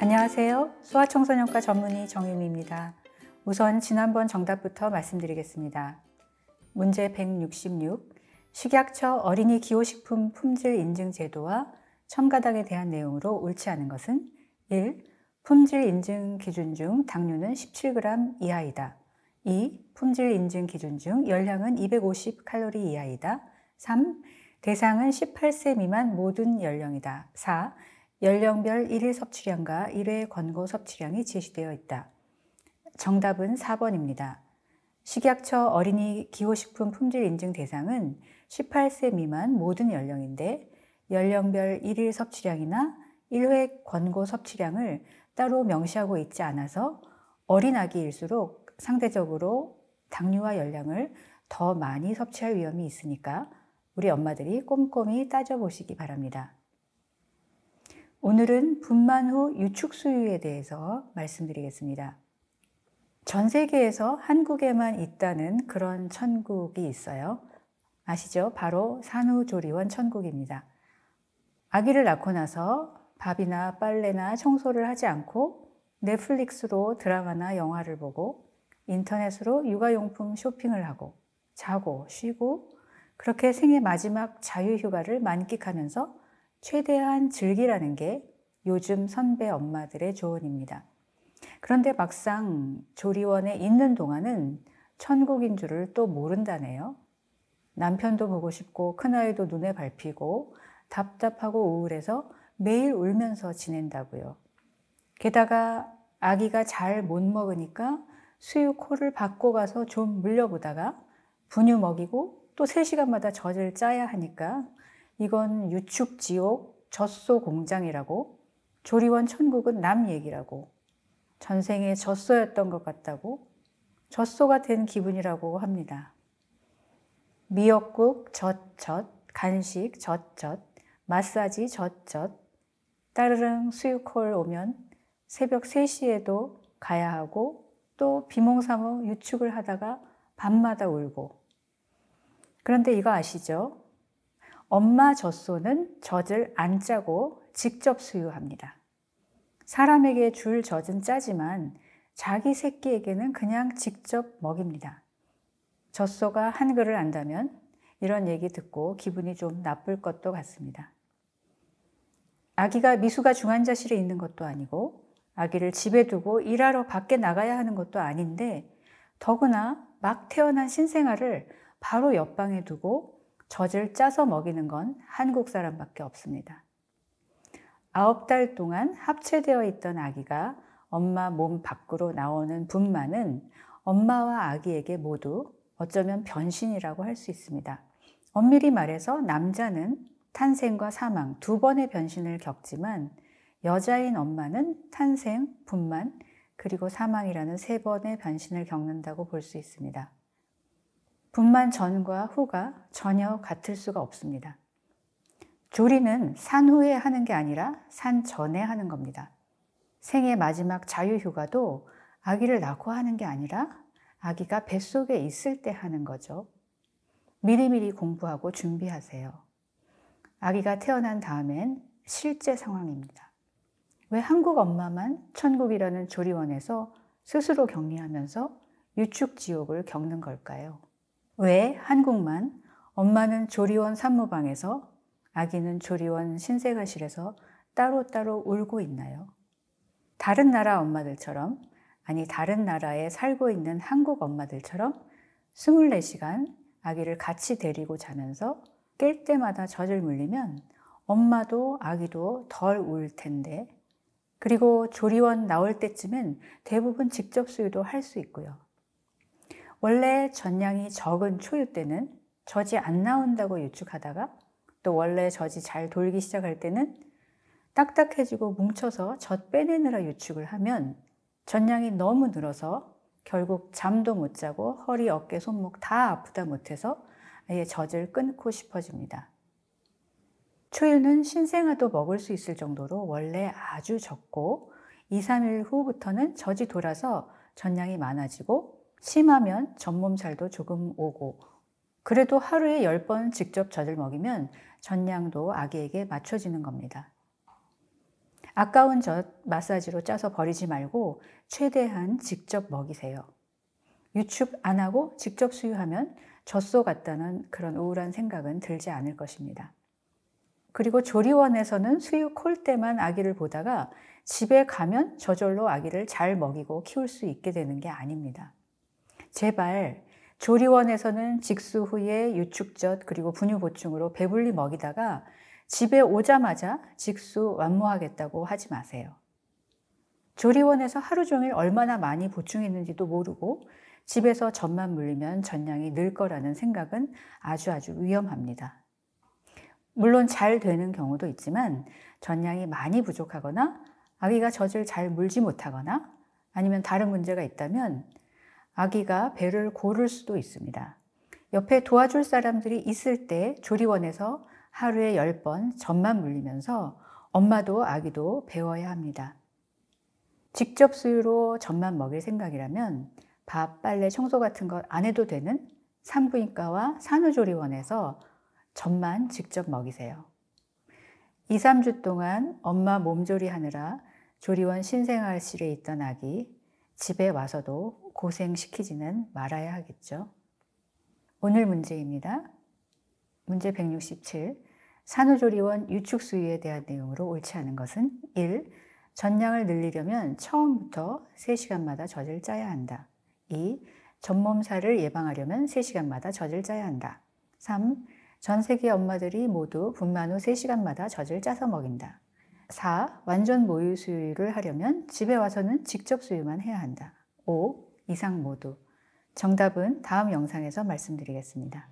안녕하세요. 소아청소년과 전문의 정유미입니다. 우선 지난번 정답부터 말씀드리겠습니다. 문제 166. 식약처 어린이 기호식품 품질 인증 제도와 첨가당에 대한 내용으로 옳지 않은 것은 1. 품질 인증 기준 중 당류는 17g 이하이다. 2. 품질 인증 기준 중 열량은 250칼로리 이하이다. 3. 대상은 18세 미만 모든 연령이다. 4. 연령별 1일 섭취량과 1회 권고 섭취량이 제시되어 있다. 정답은 4번입니다. 식약처 어린이 기호식품 품질 인증 대상은 18세 미만 모든 연령인데 연령별 1일 섭취량이나 1회 권고 섭취량을 따로 명시하고 있지 않아서 어린 아기일수록 상대적으로 당류와 열량을 더 많이 섭취할 위험이 있으니까 우리 엄마들이 꼼꼼히 따져보시기 바랍니다. 오늘은 분만 후 유축 수유에 대해서 말씀드리겠습니다. 전 세계에서 한국에만 있다는 그런 천국이 있어요. 아시죠? 바로 산후조리원 천국입니다. 아기를 낳고 나서 밥이나 빨래나 청소를 하지 않고 넷플릭스로 드라마나 영화를 보고 인터넷으로 육아용품 쇼핑을 하고 자고 쉬고 그렇게 생애 마지막 자유휴가를 만끽하면서 최대한 즐기라는 게 요즘 선배 엄마들의 조언입니다. 그런데 막상 조리원에 있는 동안은 천국인 줄을 또 모른다네요. 남편도 보고 싶고 큰아이도 눈에 밟히고 답답하고 우울해서 매일 울면서 지낸다고요. 게다가 아기가 잘 못 먹으니까 수유 콜을 받고 가서 좀 물려보다가 분유 먹이고 또 3시간마다 젖을 짜야 하니까 이건 유축 지옥, 젖소 공장이라고, 조리원 천국은 남 얘기라고, 전생에 젖소였던 것 같다고, 젖소가 된 기분이라고 합니다. 미역국 젖젖, 간식 젖젖, 마사지 젖젖, 따르릉 수유콜 오면 새벽 3시에도 가야 하고 또 비몽사몽 유축을 하다가 밤마다 울고. 그런데 이거 아시죠? 엄마 젖소는 젖을 안 짜고 직접 수유합니다. 사람에게 줄 젖은 짜지만 자기 새끼에게는 그냥 직접 먹입니다. 젖소가 한글을 안다면 이런 얘기 듣고 기분이 좀 나쁠 것도 같습니다. 아기가 미숙아 중환자실에 있는 것도 아니고 아기를 집에 두고 일하러 밖에 나가야 하는 것도 아닌데 더구나 막 태어난 신생아를 바로 옆방에 두고 젖을 짜서 먹이는 건 한국 사람밖에 없습니다. 9달 동안 합체되어 있던 아기가 엄마 몸 밖으로 나오는 분만은 엄마와 아기에게 모두 어쩌면 변신이라고 할 수 있습니다. 엄밀히 말해서 남자는 탄생과 사망 2번의 변신을 겪지만 여자인 엄마는 탄생, 분만, 그리고 사망이라는 3번의 변신을 겪는다고 볼 수 있습니다. 분만 전과 후가 전혀 같을 수가 없습니다. 조리는 산 후에 하는 게 아니라 산 전에 하는 겁니다. 생애 마지막 자유휴가도 아기를 낳고 하는 게 아니라 아기가 뱃속에 있을 때 하는 거죠. 미리미리 공부하고 준비하세요. 아기가 태어난 다음엔 실제 상황입니다. 왜 한국 엄마만 천국이라는 조리원에서 스스로 격리하면서 유축지옥을 겪는 걸까요? 왜 한국만 엄마는 조리원 산모방에서 아기는 조리원 신생아실에서 따로따로 울고 있나요? 다른 나라 엄마들처럼, 아니 다른 나라에 살고 있는 한국 엄마들처럼 24시간 아기를 같이 데리고 자면서 깰 때마다 젖을 물리면 엄마도 아기도 덜 울 텐데, 그리고 조리원 나올 때쯤엔 대부분 직접 수유도 할 수 있고요. 원래 젖량이 적은 초유 때는 젖이 안 나온다고 유축하다가 또 원래 젖이 잘 돌기 시작할 때는 딱딱해지고 뭉쳐서 젖 빼내느라 유축을 하면 젖량이 너무 늘어서 결국 잠도 못 자고 허리, 어깨, 손목 다 아프다 못해서 아예 젖을 끊고 싶어집니다. 초유는 신생아도 먹을 수 있을 정도로 원래 아주 적고 2, 3일 후부터는 젖이 돌아서 젖량이 많아지고 심하면 젖몸살도 조금 오고 그래도 하루에 10번 직접 젖을 먹이면 젖량도 아기에게 맞춰지는 겁니다. 아까운 젖 마사지로 짜서 버리지 말고 최대한 직접 먹이세요. 유축 안 하고 직접 수유하면 젖소 같다는 그런 우울한 생각은 들지 않을 것입니다. 그리고 조리원에서는 수유 콜 때만 아기를 보다가 집에 가면 저절로 아기를 잘 먹이고 키울 수 있게 되는 게 아닙니다. 제발 조리원에서는 직수 후에 유축젖 그리고 분유 보충으로 배불리 먹이다가 집에 오자마자 직수 완무하겠다고 하지 마세요. 조리원에서 하루 종일 얼마나 많이 보충했는지도 모르고 집에서 젖만 물리면 젖량이 늘 거라는 생각은 아주 위험합니다. 물론 잘 되는 경우도 있지만 젖량이 많이 부족하거나 아기가 젖을 잘 물지 못하거나 아니면 다른 문제가 있다면 아기가 배를 고를 수도 있습니다. 옆에 도와줄 사람들이 있을 때 조리원에서 하루에 10번 젖만 물리면서 엄마도 아기도 배워야 합니다. 직접 수유로 젖만 먹일 생각이라면 밥, 빨래, 청소 같은 것 안 해도 되는 산부인과와 산후조리원에서 젖만 직접 먹이세요. 2, 3주 동안 엄마 몸조리 하느라 조리원 신생아실에 있던 아기 집에 와서도 고생시키지는 말아야 하겠죠. 오늘 문제입니다. 문제 167. 산후조리원 유축수유에 대한 내용으로 옳지 않은 것은 1. 젖량을 늘리려면 처음부터 3시간마다 젖을 짜야 한다. 2. 젖몸살을 예방하려면 3시간마다 젖을 짜야 한다. 3. 전 세계 엄마들이 모두 분만 후 3시간마다 젖을 짜서 먹인다. 4. 완전 모유 수유를 하려면 집에 와서는 직접 수유만 해야 한다. 5. 이상 모두. 정답은 다음 영상에서 말씀드리겠습니다.